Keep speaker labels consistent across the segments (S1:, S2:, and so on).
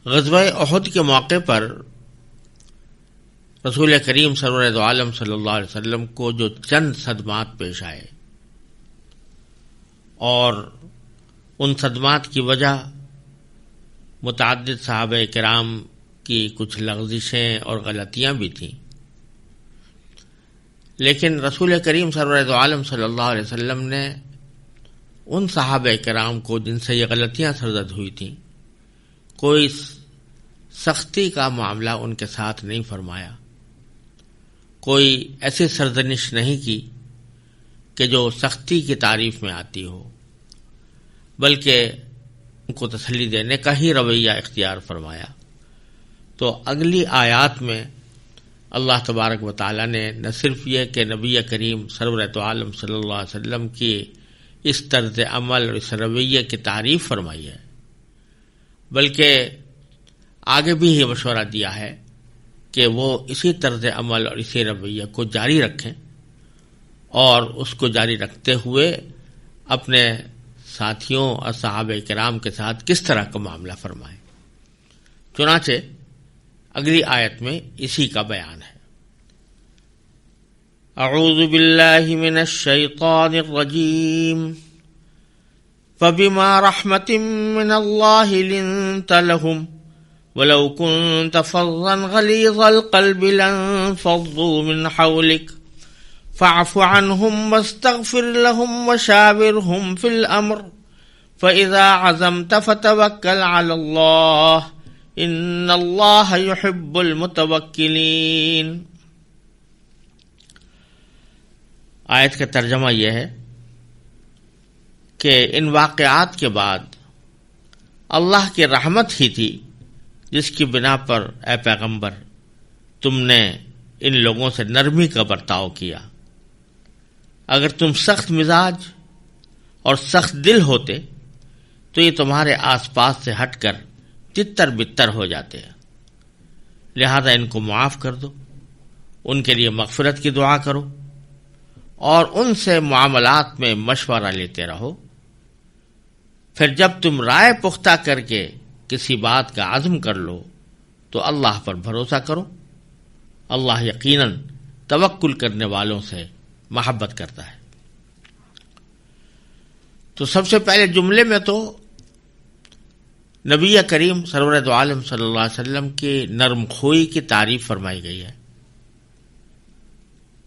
S1: غزوہ احد کے موقع پر رسول کریم سرور دو عالم صلی اللہ علیہ وسلم کو جو چند صدمات پیش آئے اور ان صدمات کی وجہ متعدد صحابہ کرام کی کچھ لغزشیں اور غلطیاں بھی تھیں، لیکن رسول کریم سرور دو عالم صلی اللہ علیہ وسلم نے ان صحابہ کرام کو جن سے یہ غلطیاں سرزد ہوئی تھیں کوئی سختی کا معاملہ ان کے ساتھ نہیں فرمایا، کوئی ایسی سرزنش نہیں کی کہ جو سختی کی تعریف میں آتی ہو، بلکہ ان کو تسلی دینے کا ہی رویہ اختیار فرمایا۔ تو اگلی آیات میں اللہ تبارک و تعالی نے نہ صرف یہ کہ نبی کریم سرورۃ عالم صلی اللہ علیہ وسلم کی اس طرز عمل اور اس رویے کی تعریف فرمائی ہے، بلکہ آگے بھی یہ مشورہ دیا ہے کہ وہ اسی طرز عمل اور اسی رویے کو جاری رکھیں اور اس کو جاری رکھتے ہوئے اپنے ساتھیوں اور صحابہ کرام کے ساتھ کس طرح کا معاملہ فرمائیں۔ چنانچہ اگلی آیت میں اسی کا بیان ہے۔ اعوذ باللہ من الشیطان الرجیم فبما رحمت من اللہ لنت لهم ولو كنت فظا غلیظ القلب لانفضوا من حولك فاعف عنهم واستغفر لهم وشاورهم في الأمر فإذا عزمت فتوكل على الله ان اللہ یحب المتوکلین۔ آیت کا ترجمہ یہ ہے کہ ان واقعات کے بعد اللہ کی رحمت ہی تھی جس کی بنا پر اے پیغمبر تم نے ان لوگوں سے نرمی کا برتاؤ کیا۔ اگر تم سخت مزاج اور سخت دل ہوتے تو یہ تمہارے آس پاس سے ہٹ کر تتر بتر ہو جاتے ہیں، لہذا ان کو معاف کر دو، ان کے لیے مغفرت کی دعا کرو اور ان سے معاملات میں مشورہ لیتے رہو۔ پھر جب تم رائے پختہ کر کے کسی بات کا عزم کر لو تو اللہ پر بھروسہ کرو، اللہ یقیناً توکل کرنے والوں سے محبت کرتا ہے۔ تو سب سے پہلے جملے میں تو نبی کریم سرور دو عالم صلی اللہ علیہ وسلم کی نرم خوئی کی تعریف فرمائی گئی ہے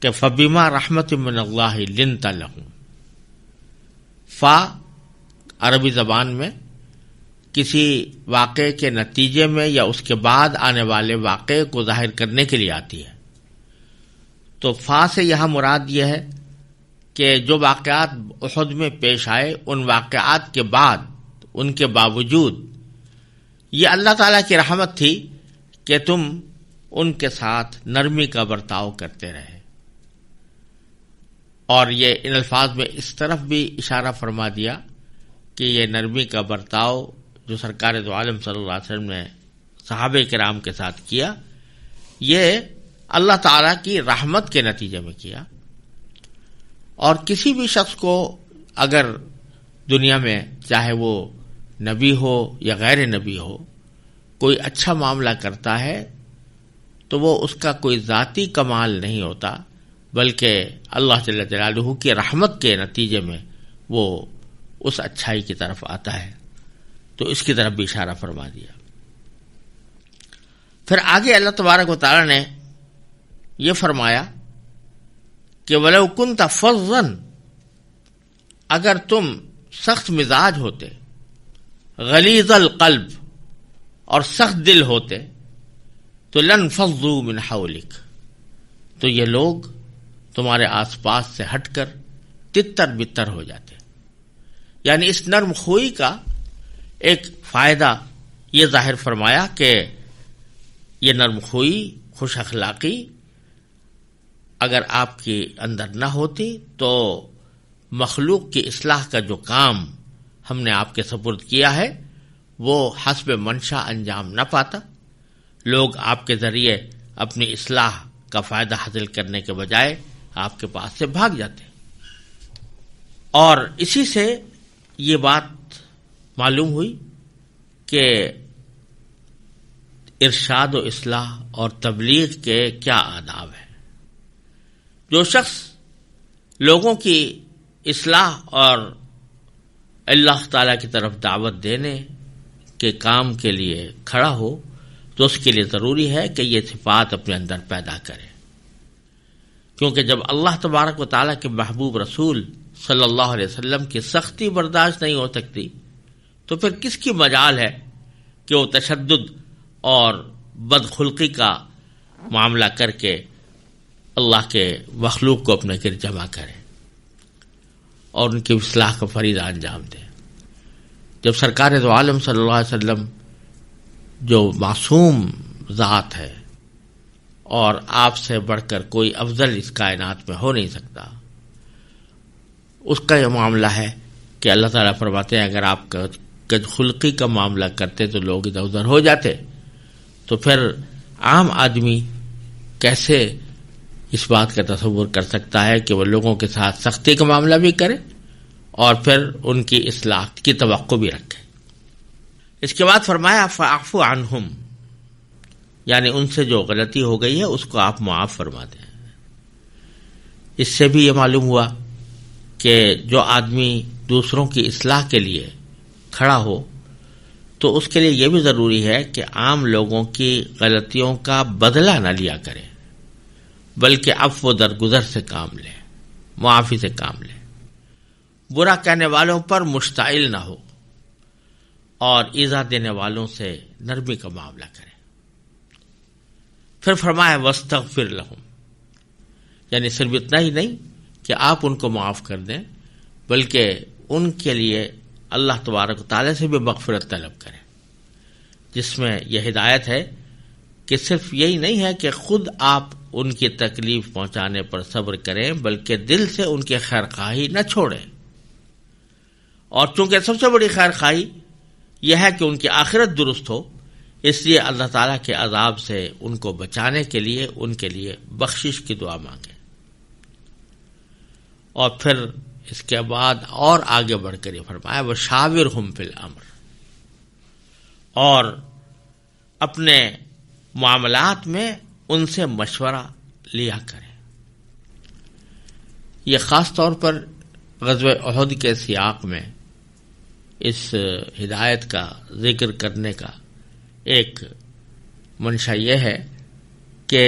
S1: کہ فبما رحمت من اللہ لنت لهم۔ فا عربی زبان میں کسی واقعے کے نتیجے میں یا اس کے بعد آنے والے واقعے کو ظاہر کرنے کے لیے آتی ہے، تو فا سے یہاں مراد یہ ہے کہ جو واقعات احد میں پیش آئے ان واقعات کے بعد، ان کے باوجود یہ اللہ تعالیٰ کی رحمت تھی کہ تم ان کے ساتھ نرمی کا برتاؤ کرتے رہے، اور یہ ان الفاظ میں اس طرف بھی اشارہ فرما دیا کہ یہ نرمی کا برتاؤ جو سرکار دو عالم صلی اللہ علیہ وسلم نے صحابہ کرام کے ساتھ کیا یہ اللہ تعالیٰ کی رحمت کے نتیجے میں کیا۔ اور کسی بھی شخص کو اگر دنیا میں چاہے وہ نبی ہو یا غیر نبی ہو کوئی اچھا معاملہ کرتا ہے تو وہ اس کا کوئی ذاتی کمال نہیں ہوتا، بلکہ اللہ جل جلالہ کی رحمت کے نتیجے میں وہ اس اچھائی کی طرف آتا ہے۔ تو اس کی طرف بھی اشارہ فرما دیا۔ پھر آگے اللہ تبارک و تعالی نے یہ فرمایا کہ وَلَوْ كُنْتَ فَظًّا، اگر تم سخت مزاج ہوتے، غلیظ القلب اور سخت دل ہوتے تو لَانْفَضُّوا مِنْ حَوْلِكَ، تو یہ لوگ تمہارے آس پاس سے ہٹ کر تتر بتر ہو جاتے۔ یعنی اس نرم خوئی کا ایک فائدہ یہ ظاہر فرمایا کہ یہ نرم خوئی، خوش اخلاقی اگر آپ کے اندر نہ ہوتی تو مخلوق کی اصلاح کا جو کام ہم نے آپ کے سپرد کیا ہے وہ حسب منشا انجام نہ پاتا، لوگ آپ کے ذریعے اپنی اصلاح کا فائدہ حاصل کرنے کے بجائے آپ کے پاس سے بھاگ جاتے۔ اور اسی سے یہ بات معلوم ہوئی کہ ارشاد و اصلاح اور تبلیغ کے کیا آداب ہیں۔ جو شخص لوگوں کی اصلاح اور اللہ تعالیٰ کی طرف دعوت دینے کے کام کے لیے کھڑا ہو تو اس کے لیے ضروری ہے کہ یہ صفات اپنے اندر پیدا کرے، کیونکہ جب اللہ تبارک و تعالیٰ کے محبوب رسول صلی اللہ علیہ وسلم کی سختی برداشت نہیں ہو سکتی تو پھر کس کی مجال ہے کہ وہ تشدد اور بدخلقی کا معاملہ کر کے اللہ کے مخلوق کو اپنے گرد جمع کرے اور ان کی اصلاح کا فریضہ انجام دے۔ جب سرکار دو عالم صلی اللہ علیہ وسلم جو معصوم ذات ہے اور آپ سے بڑھ کر کوئی افضل اس کائنات میں ہو نہیں سکتا، اس کا یہ معاملہ ہے کہ اللہ تعالیٰ فرماتے ہیں اگر آپ کج خلقی کا معاملہ کرتے تو لوگ ادھر ادھر ہو جاتے، تو پھر عام آدمی کیسے اس بات کا تصور کر سکتا ہے کہ وہ لوگوں کے ساتھ سختی کا معاملہ بھی کرے اور پھر ان کی اصلاح کی توقع بھی رکھے۔ اس کے بعد فرمایا فاعف عنہم، یعنی ان سے جو غلطی ہو گئی ہے اس کو آپ معاف فرما دیں۔ اس سے بھی یہ معلوم ہوا کہ جو آدمی دوسروں کی اصلاح کے لیے کھڑا ہو تو اس کے لیے یہ بھی ضروری ہے کہ عام لوگوں کی غلطیوں کا بدلہ نہ لیا کرے، بلکہ عفو درگزر سے کام لے، معافی سے کام لے، برا کہنے والوں پر مشتعل نہ ہو اور ایذا دینے والوں سے نرمی کا معاملہ کرے۔ پھر فرمایا واستغفر لہم، یعنی صرف اتنا ہی نہیں کہ آپ ان کو معاف کر دیں بلکہ ان کے لیے اللہ تبارک و تعالیٰ سے بھی مغفرت طلب کریں، جس میں یہ ہدایت ہے کہ صرف یہی نہیں ہے کہ خود آپ ان کی تکلیف پہنچانے پر صبر کریں بلکہ دل سے ان کی خیر خواہی نہ چھوڑیں، اور چونکہ سب سے بڑی خیر خواہی یہ ہے کہ ان کی آخرت درست ہو، اس لیے اللہ تعالیٰ کے عذاب سے ان کو بچانے کے لیے ان کے لیے بخشش کی دعا مانگیں۔ اور پھر اس کے بعد اور آگے بڑھ کر یہ فرمایا وشاورہم فی الامر، اور اپنے معاملات میں ان سے مشورہ لیا کریں۔ یہ خاص طور پر غزوہ احد کے سیاق میں اس ہدایت کا ذکر کرنے کا ایک منشا یہ ہے کہ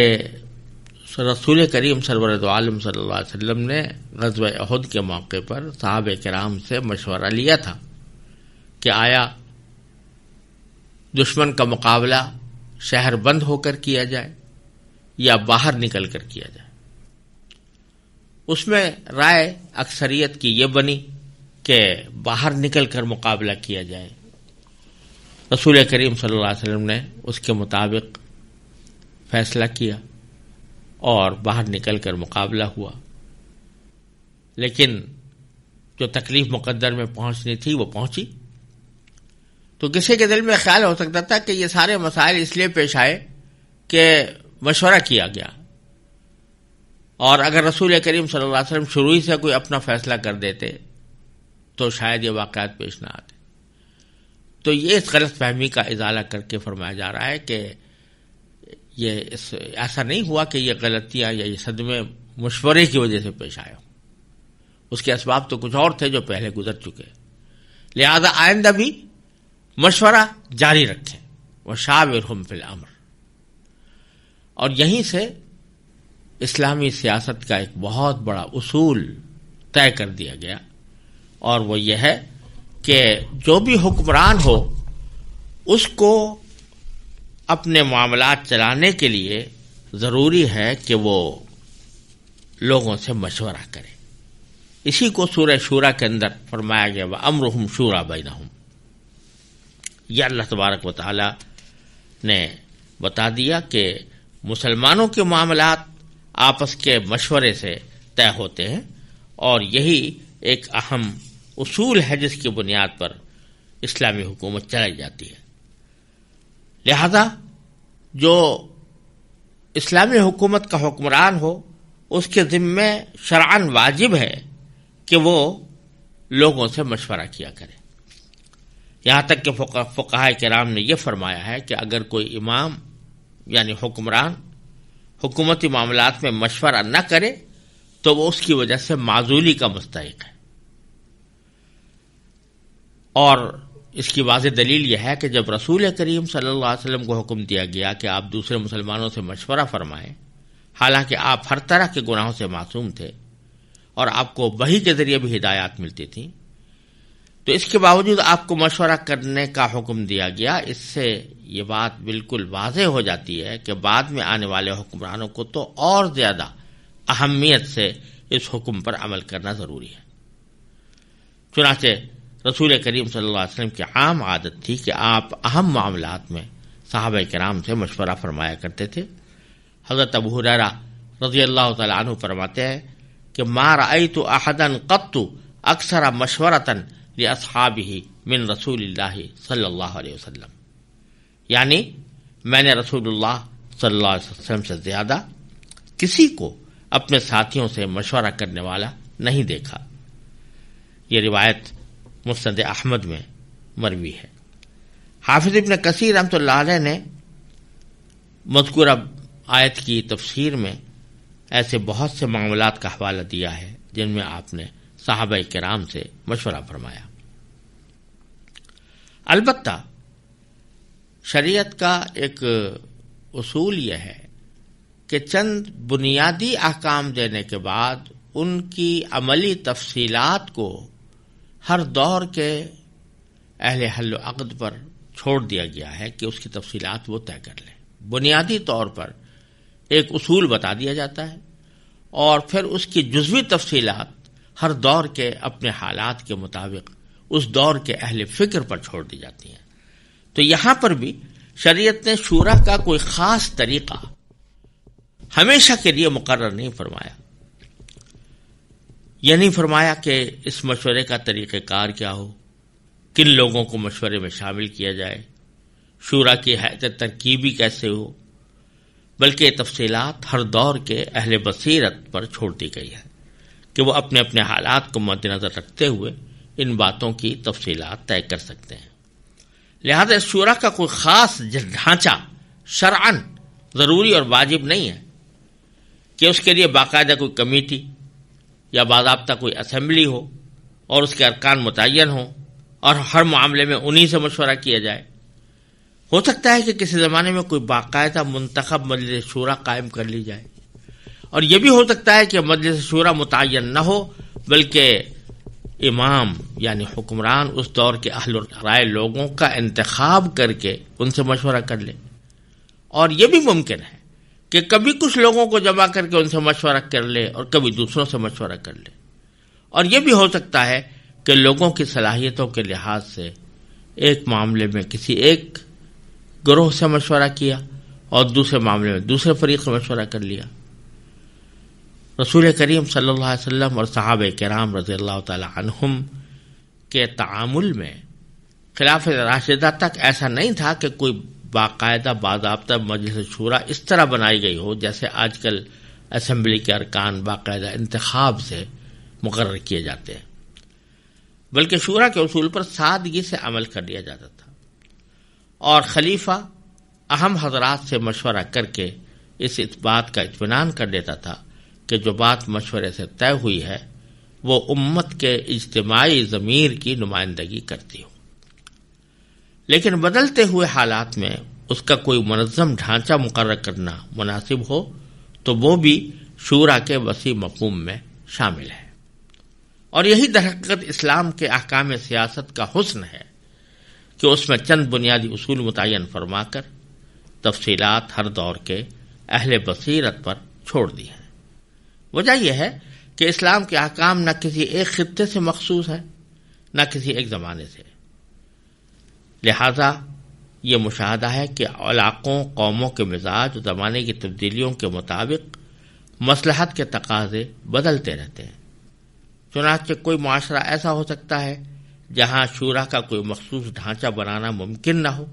S1: رسول کریم سرور دو عالم صلی اللہ علیہ وسلم نے غزوہ احد کے موقع پر صحابہ کرام سے مشورہ لیا تھا کہ آیا دشمن کا مقابلہ شہر بند ہو کر کیا جائے یا باہر نکل کر کیا جائے۔ اس میں رائے اکثریت کی یہ بنی کہ باہر نکل کر مقابلہ کیا جائے۔ رسول کریم صلی اللہ علیہ وسلم نے اس کے مطابق فیصلہ کیا اور باہر نکل کر مقابلہ ہوا، لیکن جو تکلیف مقدر میں پہنچنی تھی وہ پہنچی۔ تو کسی کے دل میں خیال ہو سکتا تھا کہ یہ سارے مسائل اس لیے پیش آئے کہ مشورہ کیا گیا، اور اگر رسول کریم صلی اللہ علیہ وسلم شروع ہی سے کوئی اپنا فیصلہ کر دیتے تو شاید یہ واقعات پیش نہ آتے۔ تو یہ اس غلط فہمی کا ازالہ کر کے فرمایا جا رہا ہے کہ یہ ایسا نہیں ہوا کہ یہ غلطیاں یا یہ صدمے مشورے کی وجہ سے پیش آئے ہوں، اس کے اسباب تو کچھ اور تھے جو پہلے گزر چکے، لہذا آئندہ بھی مشورہ جاری رکھیں وشاورہم فی الامر۔ اور یہیں سے اسلامی سیاست کا ایک بہت بڑا اصول طے کر دیا گیا، اور وہ یہ ہے کہ جو بھی حکمران ہو اس کو اپنے معاملات چلانے کے لیے ضروری ہے کہ وہ لوگوں سے مشورہ کرے۔ اسی کو سورہ شورا کے اندر فرمایا گیا وَأَمْرُهُمْ شُورَىٰ بَيْنَهُمْ۔ یہ اللہ تبارک و تعالی نے بتا دیا کہ مسلمانوں کے معاملات آپس کے مشورے سے طے ہوتے ہیں، اور یہی ایک اہم اصول ہے جس کی بنیاد پر اسلامی حکومت چلائی جاتی ہے۔ لہذا جو اسلامی حکومت کا حکمران ہو اس کے ذمے شرعاً واجب ہے کہ وہ لوگوں سے مشورہ کیا کرے۔ یہاں تک کہ فقہاء کرام نے یہ فرمایا ہے کہ اگر کوئی امام یعنی حکمران حکومتی معاملات میں مشورہ نہ کرے تو وہ اس کی وجہ سے معزولی کا مستحق ہے. اور اس کی واضح دلیل یہ ہے کہ جب رسول کریم صلی اللہ علیہ وسلم کو حکم دیا گیا کہ آپ دوسرے مسلمانوں سے مشورہ فرمائیں، حالانکہ آپ ہر طرح کے گناہوں سے معصوم تھے اور آپ کو وحی کے ذریعے بھی ہدایات ملتی تھیں، تو اس کے باوجود آپ کو مشورہ کرنے کا حکم دیا گیا. اس سے یہ بات بالکل واضح ہو جاتی ہے کہ بعد میں آنے والے حکمرانوں کو تو اور زیادہ اہمیت سے اس حکم پر عمل کرنا ضروری ہے. چنانچہ رسول کریم صلی اللہ علیہ وسلم کی عام عادت تھی کہ آپ اہم معاملات میں صحابہ کرام سے مشورہ فرمایا کرتے تھے. حضرت ابو ہریرہ رضی اللہ تعالی عنہ فرماتے ہیں کہ ما رأیت احدا قط اکثر مشورۃ لاصحابہ من رسول اللہ صلی اللہ علیہ وسلم، یعنی میں نے رسول اللہ صلی اللہ علیہ وسلم سے زیادہ کسی کو اپنے ساتھیوں سے مشورہ کرنے والا نہیں دیکھا. یہ روایت مسند احمد میں مروی ہے. حافظ ابن کثیر رحمۃ اللہ علیہ نے مذکورہ آیت کی تفسیر میں ایسے بہت سے معاملات کا حوالہ دیا ہے جن میں آپ نے صحابہ کرام سے مشورہ فرمایا. البتہ شریعت کا ایک اصول یہ ہے کہ چند بنیادی احکام دینے کے بعد ان کی عملی تفصیلات کو ہر دور کے اہل حل و عقد پر چھوڑ دیا گیا ہے کہ اس کی تفصیلات وہ طے کر لیں. بنیادی طور پر ایک اصول بتا دیا جاتا ہے اور پھر اس کی جزوی تفصیلات ہر دور کے اپنے حالات کے مطابق اس دور کے اہل فکر پر چھوڑ دی جاتی ہیں. تو یہاں پر بھی شریعت نے شورا کا کوئی خاص طریقہ ہمیشہ کے لیے مقرر نہیں فرمایا. یہ نہیں فرمایا کہ اس مشورے کا طریقہ کار کیا ہو، کن لوگوں کو مشورے میں شامل کیا جائے، شورا کی حیثیت ترکیبی کیسے ہو، بلکہ یہ تفصیلات ہر دور کے اہل بصیرت پر چھوڑ دی گئی ہے کہ وہ اپنے اپنے حالات کو مد نظر رکھتے ہوئے ان باتوں کی تفصیلات طے کر سکتے ہیں. لہذا اس شورا کا کوئی خاص ڈھانچہ شرعاً ضروری اور واجب نہیں ہے کہ اس کے لیے باقاعدہ کوئی کمیٹی یا باضابطہ کوئی اسمبلی ہو اور اس کے ارکان متعین ہوں اور ہر معاملے میں انہی سے مشورہ کیا جائے. ہو سکتا ہے کہ کسی زمانے میں کوئی باقاعدہ منتخب مجلس شورا قائم کر لی جائے، اور یہ بھی ہو سکتا ہے کہ مجلس شورا متعین نہ ہو بلکہ امام یعنی حکمران اس دور کے اہل رائے لوگوں کا انتخاب کر کے ان سے مشورہ کر لے. اور یہ بھی ممکن ہے کہ کبھی کچھ لوگوں کو جمع کر کے ان سے مشورہ کر لے اور کبھی دوسروں سے مشورہ کر لے. اور یہ بھی ہو سکتا ہے کہ لوگوں کی صلاحیتوں کے لحاظ سے ایک معاملے میں کسی ایک گروہ سے مشورہ کیا اور دوسرے معاملے میں دوسرے فریق سے مشورہ کر لیا. رسول کریم صلی اللہ علیہ وسلم اور صحابہ کرام رضی اللہ تعالی عنہم کے تعامل میں خلافت راشدہ تک ایسا نہیں تھا کہ کوئی باقاعدہ باضابطہ مجلس شورا اس طرح بنائی گئی ہو جیسے آج کل اسمبلی کے ارکان باقاعدہ انتخاب سے مقرر کیے جاتے ہیں، بلکہ شورا کے اصول پر سادگی سے عمل کر لیا جاتا تھا اور خلیفہ اہم حضرات سے مشورہ کر کے اس بات کا اطمینان کر لیتا تھا کہ جو بات مشورے سے طے ہوئی ہے وہ امت کے اجتماعی ضمیر کی نمائندگی کرتی ہو. لیکن بدلتے ہوئے حالات میں اس کا کوئی منظم ڈھانچہ مقرر کرنا مناسب ہو تو وہ بھی شورا کے وسیع مفہوم میں شامل ہے. اور یہی درحقیقت اسلام کے احکام سیاست کا حسن ہے کہ اس میں چند بنیادی اصول متعین فرما کر تفصیلات ہر دور کے اہل بصیرت پر چھوڑ دی ہیں. وجہ یہ ہے کہ اسلام کے احکام نہ کسی ایک خطے سے مخصوص ہیں نہ کسی ایک زمانے سے. لہذا یہ مشاہدہ ہے کہ علاقوں قوموں کے مزاج زمانے کی تبدیلیوں کے مطابق مصلحت کے تقاضے بدلتے رہتے ہیں. چنانچہ کوئی معاشرہ ایسا ہو سکتا ہے جہاں شورا کا کوئی مخصوص ڈھانچہ بنانا ممکن نہ ہو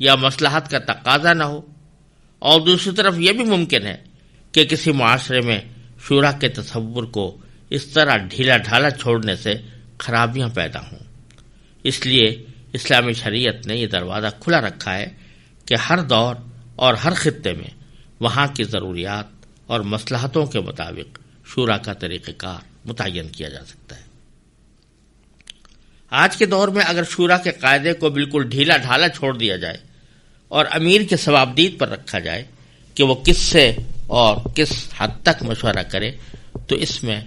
S1: یا مصلحت کا تقاضا نہ ہو، اور دوسری طرف یہ بھی ممکن ہے کہ کسی معاشرے میں شورا کے تصور کو اس طرح ڈھیلا ڈھالا چھوڑنے سے خرابیاں پیدا ہوں. اس لیے اسلامی شریعت نے یہ دروازہ کھلا رکھا ہے کہ ہر دور اور ہر خطے میں وہاں کی ضروریات اور مصلحتوں کے مطابق شورا کا طریقہ کار متعین کیا جا سکتا ہے۔ آج کے دور میں اگر شورا کے قاعدے کو بالکل ڈھیلا ڈھالا چھوڑ دیا جائے اور امیر کے ثوابدید پر رکھا جائے کہ وہ کس سے اور کس حد تک مشورہ کرے، تو اس میں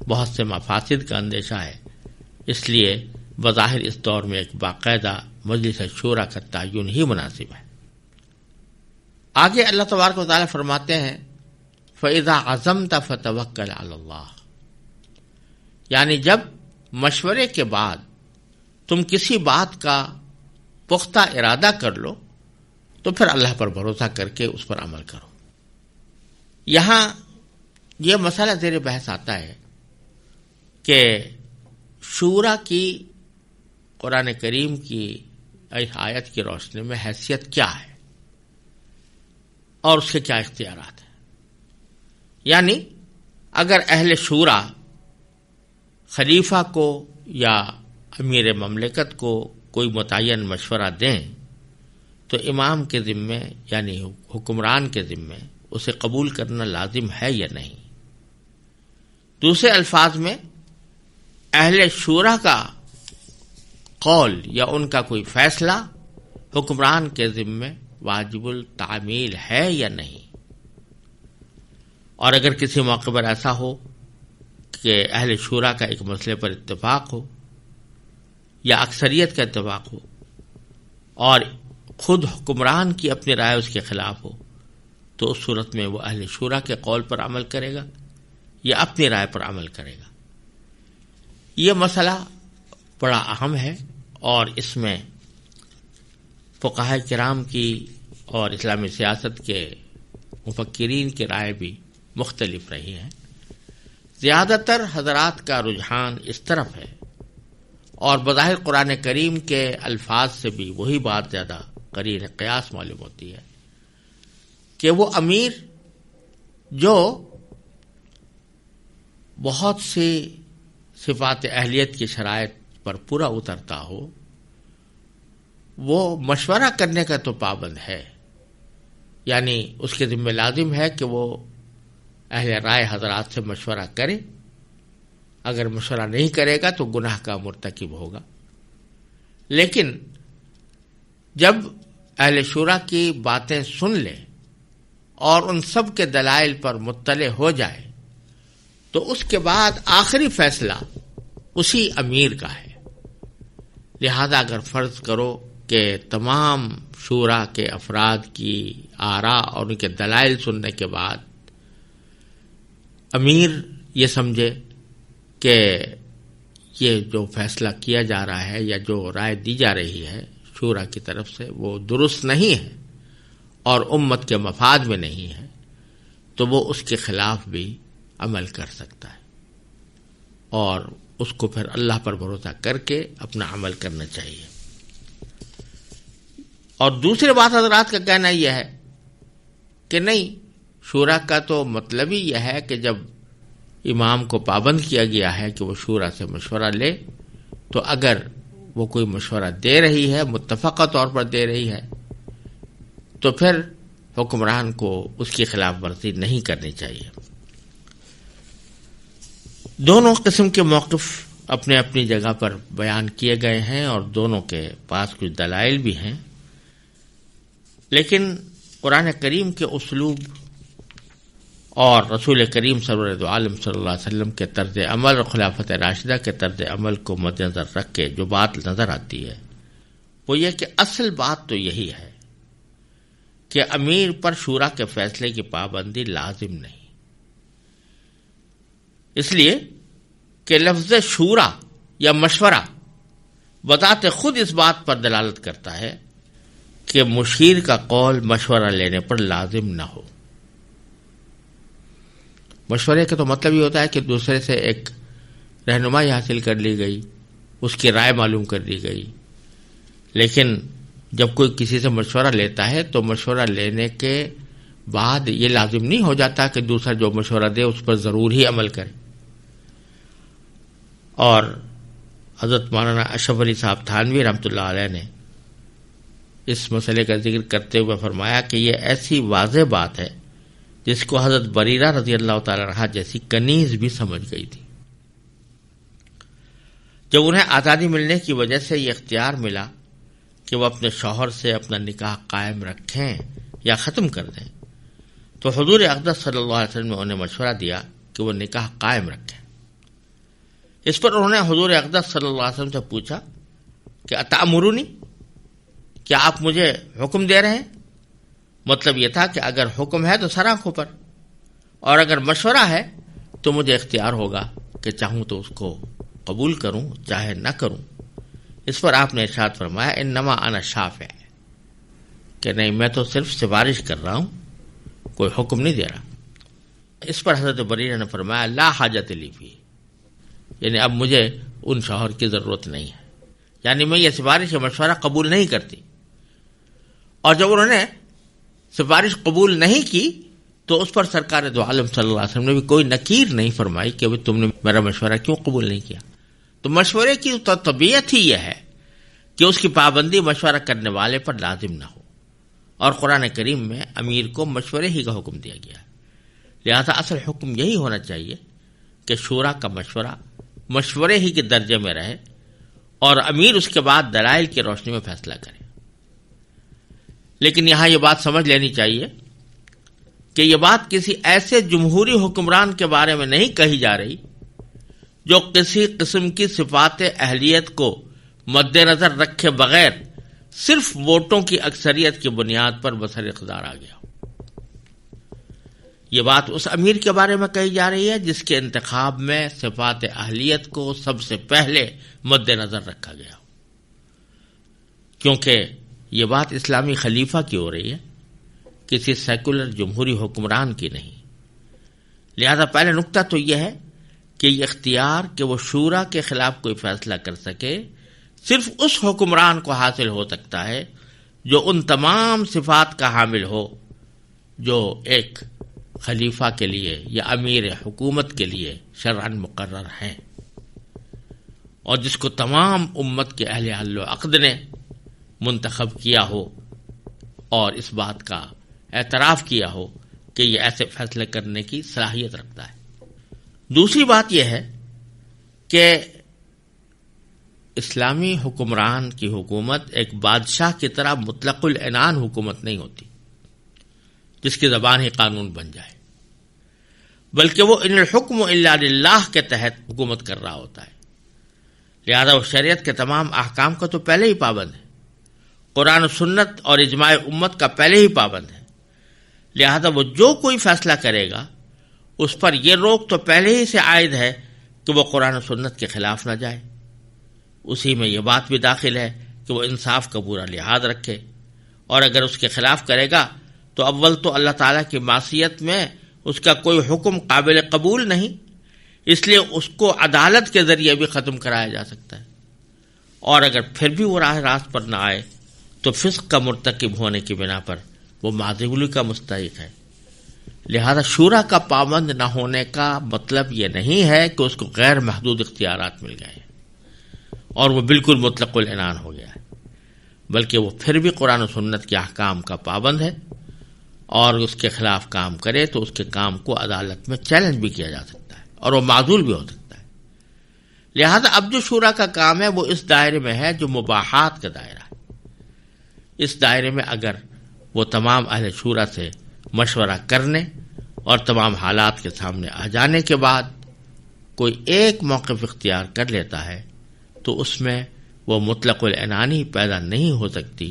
S1: بہت سے مفاسد کا اندیشہ ہے۔ اس لیے بظاہر اس دور میں ایک باقاعدہ مجلس شورا کا تعین ہی مناسب ہے۔ آگے اللہ تبارک و تعالیٰ فرماتے ہیں فَإِذَا عَزَمْتَ فَتَوَكَّلْ عَلَى اللَّهِ، یعنی جب مشورے کے بعد تم کسی بات کا پختہ ارادہ کر لو تو پھر اللہ پر بھروسہ کر کے اس پر عمل کرو۔ یہاں یہ مسئلہ زیر بحث آتا ہے کہ شورا کی قرآن کریم کی آیت کی روشنی میں حیثیت کیا ہے اور اس کے کیا اختیارات ہیں۔ یعنی اگر اہل شورا خلیفہ کو یا امیر مملکت کو کوئی متعین مشورہ دیں تو امام کے ذمے یعنی حکمران کے ذمے اسے قبول کرنا لازم ہے یا نہیں۔ دوسرے الفاظ میں اہل شورا کا قول یا ان کا کوئی فیصلہ حکمران کے ذمے واجب التعمیل ہے یا نہیں۔ اور اگر کسی موقع پر ایسا ہو کہ اہل شورا کا ایک مسئلے پر اتفاق ہو یا اکثریت کا اتفاق ہو اور خود حکمران کی اپنی رائے اس کے خلاف ہو، تو اس صورت میں وہ اہل شورا کے قول پر عمل کرے گا یا اپنی رائے پر عمل کرے گا۔ یہ مسئلہ بڑا اہم ہے اور اس میں فقہاء کرام کی اور اسلامی سیاست کے مفکرین کی رائے بھی مختلف رہی ہیں۔ زیادہ تر حضرات کا رجحان اس طرف ہے اور بظاہر قرآن کریم کے الفاظ سے بھی وہی بات زیادہ قرین قیاس معلوم ہوتی ہے کہ وہ امیر جو بہت سی صفات اہلیت کی شرائط پر پورا اترتا ہو، وہ مشورہ کرنے کا تو پابند ہے، یعنی اس کے ذمہ لازم ہے کہ وہ اہل رائے حضرات سے مشورہ کرے۔ اگر مشورہ نہیں کرے گا تو گناہ کا مرتکب ہوگا۔ لیکن جب اہل شورا کی باتیں سن لے اور ان سب کے دلائل پر مطلع ہو جائے تو اس کے بعد آخری فیصلہ اسی امیر کا ہے۔ لہذا اگر فرض کرو کہ تمام شورا کے افراد کی آراء اور ان کے دلائل سننے کے بعد امیر یہ سمجھے کہ یہ جو فیصلہ کیا جا رہا ہے یا جو رائے دی جا رہی ہے شورا کی طرف سے وہ درست نہیں ہے اور امت کے مفاد میں نہیں ہے، تو وہ اس کے خلاف بھی عمل کر سکتا ہے اور اس کو پھر اللہ پر بھروسہ کر کے اپنا عمل کرنا چاہیے۔ اور دوسری بات حضرات کا کہنا یہ ہے کہ نہیں، شورا کا تو مطلب ہی یہ ہے کہ جب امام کو پابند کیا گیا ہے کہ وہ شورا سے مشورہ لے، تو اگر وہ کوئی مشورہ دے رہی ہے، متفقہ طور پر دے رہی ہے، تو پھر حکمران کو اس کی خلاف ورزی نہیں کرنی چاہیے۔ دونوں قسم کے موقف اپنے اپنی جگہ پر بیان کیے گئے ہیں اور دونوں کے پاس کچھ دلائل بھی ہیں، لیکن قرآن کریم کے اسلوب اور رسول کریم صلی اللہ علیہ وسلم کے طرز عمل اور خلافت راشدہ کے طرز عمل کو مد نظر رکھ کے جو بات نظر آتی ہے وہ یہ کہ اصل بات تو یہی ہے کہ امیر پر شورا کے فیصلے کی پابندی لازم نہیں، اس لیے کہ لفظ شورا یا مشورہ بذات خود اس بات پر دلالت کرتا ہے کہ مشیر کا قول مشورہ لینے پر لازم نہ ہو۔ مشورے کا تو مطلب یہ ہوتا ہے کہ دوسرے سے ایک رہنمائی حاصل کر لی گئی، اس کی رائے معلوم کر لی گئی، لیکن جب کوئی کسی سے مشورہ لیتا ہے تو مشورہ لینے کے بعد یہ لازم نہیں ہو جاتا کہ دوسرا جو مشورہ دے اس پر ضرور ہی عمل کرے۔ اور حضرت مولانا اشرف علی صاحب تھانوی رحمۃ اللہ علیہ نے اس مسئلے کا ذکر کرتے ہوئے فرمایا کہ یہ ایسی واضح بات ہے جس کو حضرت بریرہ رضی اللہ تعالی عنہ جیسی کنیز بھی سمجھ گئی تھی. جب انہیں آزادی ملنے کی وجہ سے یہ اختیار ملا کہ وہ اپنے شوہر سے اپنا نکاح قائم رکھیں یا ختم کر دیں، تو حضور اقدس صلی اللہ علیہ وسلم نے انہیں مشورہ دیا کہ وہ نکاح قائم رکھیں. اس پر انہوں نے حضور اقدس صلی اللہ علیہ وسلم سے پوچھا کہ اتامرونی، کیا آپ مجھے حکم دے رہے ہیں؟ مطلب یہ تھا کہ اگر حکم ہے تو سر آنکھوں پر، اور اگر مشورہ ہے تو مجھے اختیار ہوگا کہ چاہوں تو اس کو قبول کروں چاہے نہ کروں. اس پر آپ نے ارشاد فرمایا انما انا شافع، کہ نہیں میں تو صرف سفارش کر رہا ہوں، کوئی حکم نہیں دے رہا. اس پر حضرت بریرہ نے فرمایا لا حاجت لی فی، یعنی اب مجھے ان شوہر کی ضرورت نہیں ہے، یعنی میں یہ سفارش یا مشورہ قبول نہیں کرتی. اور جب انہوں نے سفارش قبول نہیں کی تو اس پر سرکار دو عالم صلی اللہ علیہ وسلم نے بھی کوئی نکیر نہیں فرمائی کہ تم نے میرا مشورہ کیوں قبول نہیں کیا. تو مشورے کی تو طبیعت ہی یہ ہے کہ اس کی پابندی مشورہ کرنے والے پر لازم نہ ہو، اور قرآن کریم میں امیر کو مشورے ہی کا حکم دیا گیا ہے. لہذا اصل حکم یہی ہونا چاہیے کہ شورا کا مشورہ مشورے ہی کے درجے میں رہے اور امیر اس کے بعد دلائل کی روشنی میں فیصلہ کرے. لیکن یہاں یہ بات سمجھ لینی چاہیے کہ یہ بات کسی ایسے جمہوری حکمران کے بارے میں نہیں کہی جا رہی جو کسی قسم کی صفات اہلیت کو مد نظر رکھے بغیر صرف ووٹوں کی اکثریت کی بنیاد پر بسر اقتدار آ گیا ہو. یہ بات اس امیر کے بارے میں کہی جا رہی ہے جس کے انتخاب میں صفات اہلیت کو سب سے پہلے مد نظر رکھا گیا ہو، کیونکہ یہ بات اسلامی خلیفہ کی ہو رہی ہے، کسی سیکولر جمہوری حکمران کی نہیں. لہذا پہلا نقطہ تو یہ ہے کہ یہ اختیار کہ وہ شورا کے خلاف کوئی فیصلہ کر سکے صرف اس حکمران کو حاصل ہو سکتا ہے جو ان تمام صفات کا حامل ہو جو ایک خلیفہ کے لیے یا امیر حکومت کے لیے شرعاً مقرر ہیں، اور جس کو تمام امت کے اہل حل و عقد نے منتخب کیا ہو اور اس بات کا اعتراف کیا ہو کہ یہ ایسے فیصلے کرنے کی صلاحیت رکھتا ہے. دوسری بات یہ ہے کہ اسلامی حکمران کی حکومت ایک بادشاہ کی طرح مطلق العنان حکومت نہیں ہوتی جس کی زبان ہی قانون بن جائے، بلکہ وہ ان الحکم الا للہ کے تحت حکومت کر رہا ہوتا ہے. لہذا وہ شریعت کے تمام احکام کا تو پہلے ہی پابند ہے، قرآن و سنت اور اجماع امت کا پہلے ہی پابند ہے. لہذا وہ جو کوئی فیصلہ کرے گا اس پر یہ روک تو پہلے ہی سے عائد ہے کہ وہ قرآن و سنت کے خلاف نہ جائے. اسی میں یہ بات بھی داخل ہے کہ وہ انصاف کا پورا لحاظ رکھے، اور اگر اس کے خلاف کرے گا تو اول تو اللہ تعالیٰ کی معصیت میں اس کا کوئی حکم قابل قبول نہیں، اس لیے اس کو عدالت کے ذریعے بھی ختم کرایا جا سکتا ہے. اور اگر پھر بھی وہ راہ راست پر نہ آئے تو فسق کا مرتکب ہونے کی بنا پر وہ معذوری کا مستحق ہے. لہذا شورا کا پابند نہ ہونے کا مطلب یہ نہیں ہے کہ اس کو غیر محدود اختیارات مل گئے اور وہ بالکل مطلق العنان ہو گیا ہے، بلکہ وہ پھر بھی قرآن و سنت کے احکام کا پابند ہے، اور اس کے خلاف کام کرے تو اس کے کام کو عدالت میں چیلنج بھی کیا جا سکتا ہے اور وہ معزول بھی ہو سکتا ہے. لہذا اب جو شورا کا کام ہے وہ اس دائرے میں ہے جو مباحات کا دائرہ ہے. اس دائرے میں اگر وہ تمام اہل شورا سے مشورہ کرنے اور تمام حالات کے سامنے آ جانے کے بعد کوئی ایک موقف اختیار کر لیتا ہے تو اس میں وہ مطلق العنانی پیدا نہیں ہو سکتی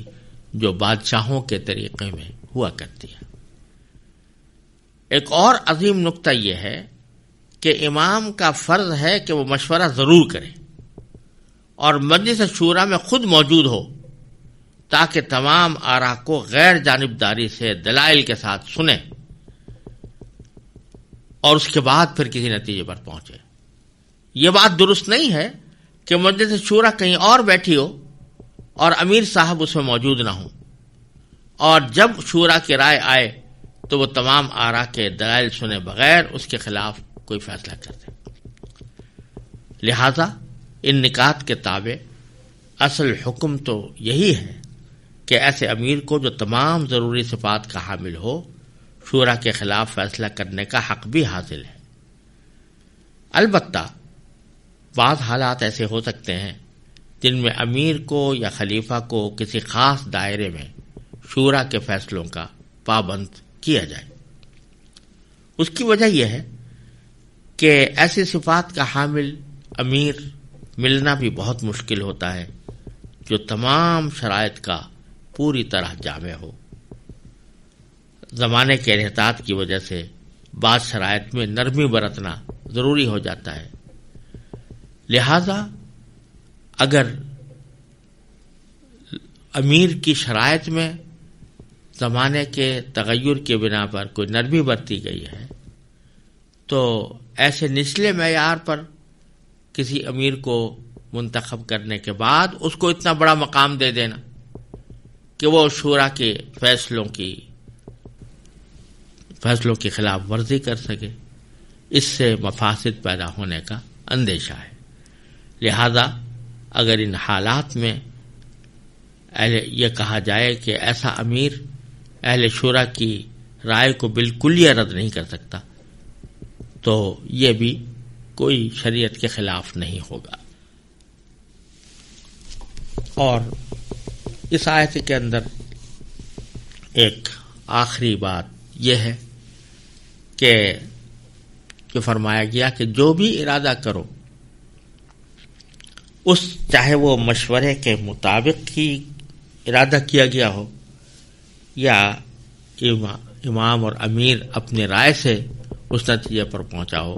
S1: جو بادشاہوں کے طریقے میں ہوا کرتی ہے. ایک اور عظیم نقطہ یہ ہے کہ امام کا فرض ہے کہ وہ مشورہ ضرور کرے اور مجلس شورا میں خود موجود ہو تاکہ تمام آراء کو غیر جانبداری سے دلائل کے ساتھ سنے اور اس کے بعد پھر کسی نتیجے پر پہنچے. یہ بات درست نہیں ہے کہ مجلس شورا کہیں اور بیٹھی ہو اور امیر صاحب اس میں موجود نہ ہوں، اور جب شورا کی رائے آئے تو وہ تمام آراء کے دلائل سنے بغیر اس کے خلاف کوئی فیصلہ کر دے. لہذا ان نکات کے تابع اصل حکم تو یہی ہے کہ ایسے امیر کو جو تمام ضروری صفات کا حامل ہو، شورا کے خلاف فیصلہ کرنے کا حق بھی حاصل ہے۔ البتہ بعض حالات ایسے ہو سکتے ہیں جن میں امیر کو یا خلیفہ کو کسی خاص دائرے میں شورا کے فیصلوں کا پابند کیا جائے۔ اس کی وجہ یہ ہے کہ ایسی صفات کا حامل امیر ملنا بھی بہت مشکل ہوتا ہے جو تمام شرائط کا پوری طرح جامع ہو۔ زمانے کے انحطاط کی وجہ سے بعض شرائط میں نرمی برتنا ضروری ہو جاتا ہے، لہذا اگر امیر کی شرائط میں زمانے کے تغیر کے بنا پر کوئی نرمی برتی گئی ہے تو ایسے نچلے معیار پر کسی امیر کو منتخب کرنے کے بعد اس کو اتنا بڑا مقام دے دینا کہ وہ شورا کے فیصلوں کی خلاف ورزی کر سکے، اس سے مفاسد پیدا ہونے کا اندیشہ ہے۔ لہذا اگر ان حالات میں یہ کہا جائے کہ ایسا امیر اہل شورا کی رائے کو بالکل ہی رد نہیں کر سکتا تو یہ بھی کوئی شریعت کے خلاف نہیں ہوگا۔ اور اس آیت کے اندر ایک آخری بات یہ ہے کہ جو فرمایا گیا کہ جو بھی ارادہ کرو اس چاہے وہ مشورے کے مطابق ہی ارادہ کیا گیا ہو یا امام اور امیر اپنے رائے سے اس نتیجے پر پہنچا ہو،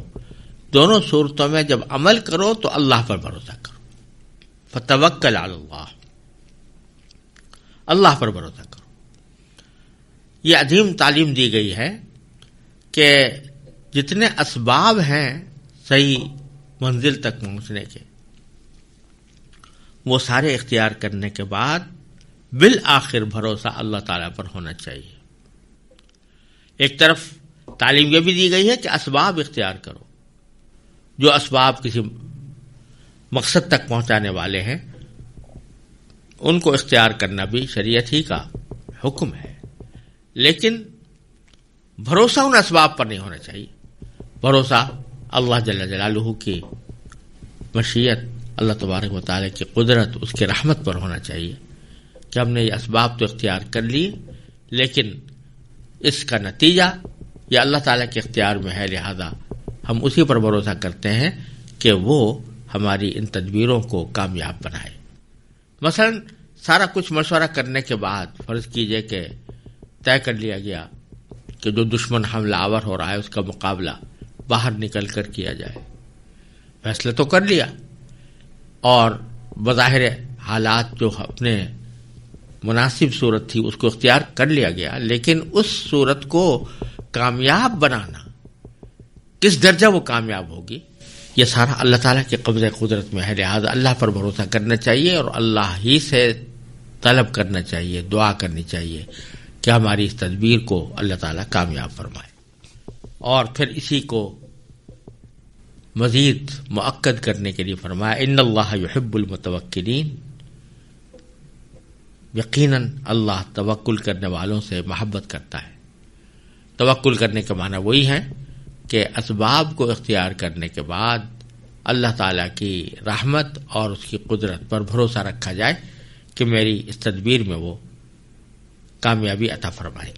S1: دونوں صورتوں میں جب عمل کرو تو اللہ پر بھروسہ کرو، فتوکل علی اللہ، اللہ پر بھروسہ کرو۔ یہ عظیم تعلیم دی گئی ہے کہ جتنے اسباب ہیں صحیح منزل تک پہنچنے کے وہ سارے اختیار کرنے کے بعد بالآخر بھروسہ اللہ تعالیٰ پر ہونا چاہیے۔ ایک طرف تعلیم یہ بھی دی گئی ہے کہ اسباب اختیار کرو، جو اسباب کسی مقصد تک پہنچانے والے ہیں ان کو اختیار کرنا بھی شریعت ہی کا حکم ہے، لیکن بھروسہ ان اسباب پر نہیں ہونا چاہیے۔ بھروسہ اللہ جل جلالہ کی مشیت، اللہ تبارک و تعالی کی قدرت، اس کی رحمت پر ہونا چاہیے کہ ہم نے یہ اسباب تو اختیار کر لیے لیکن اس کا نتیجہ یہ اللہ تعالیٰ کے اختیار میں ہے، لہذا ہم اسی پر بھروسہ کرتے ہیں کہ وہ ہماری ان تدبیروں کو کامیاب بنائے۔ مثلا سارا کچھ مشورہ کرنے کے بعد فرض کیجئے کہ طے کر لیا گیا کہ جو دشمن حملہ آور ہو رہا ہے اس کا مقابلہ باہر نکل کر کیا جائے، فیصلہ تو کر لیا اور بظاہر حالات جو اپنے مناسب صورت تھی اس کو اختیار کر لیا گیا، لیکن اس صورت کو کامیاب بنانا کس درجہ وہ کامیاب ہوگی یہ سارا اللہ تعالیٰ کے قبضہ قدرت میں ہے، لہذا اللہ پر بھروسہ کرنا چاہیے اور اللہ ہی سے طلب کرنا چاہیے، دعا کرنی چاہیے کہ ہماری اس تدبیر کو اللہ تعالیٰ کامیاب فرمائے۔ اور پھر اسی کو مزید مؤکد کرنے کے لیے فرمایا ان اللہ یحب المتوکلین، یقیناً اللہ توکل کرنے والوں سے محبت کرتا ہے۔ توکل کرنے کا معنی وہی ہے کہ اسباب کو اختیار کرنے کے بعد اللہ تعالیٰ کی رحمت اور اس کی قدرت پر بھروسہ رکھا جائے کہ میری اس تدبیر میں وہ کامیابی عطا فرمائے۔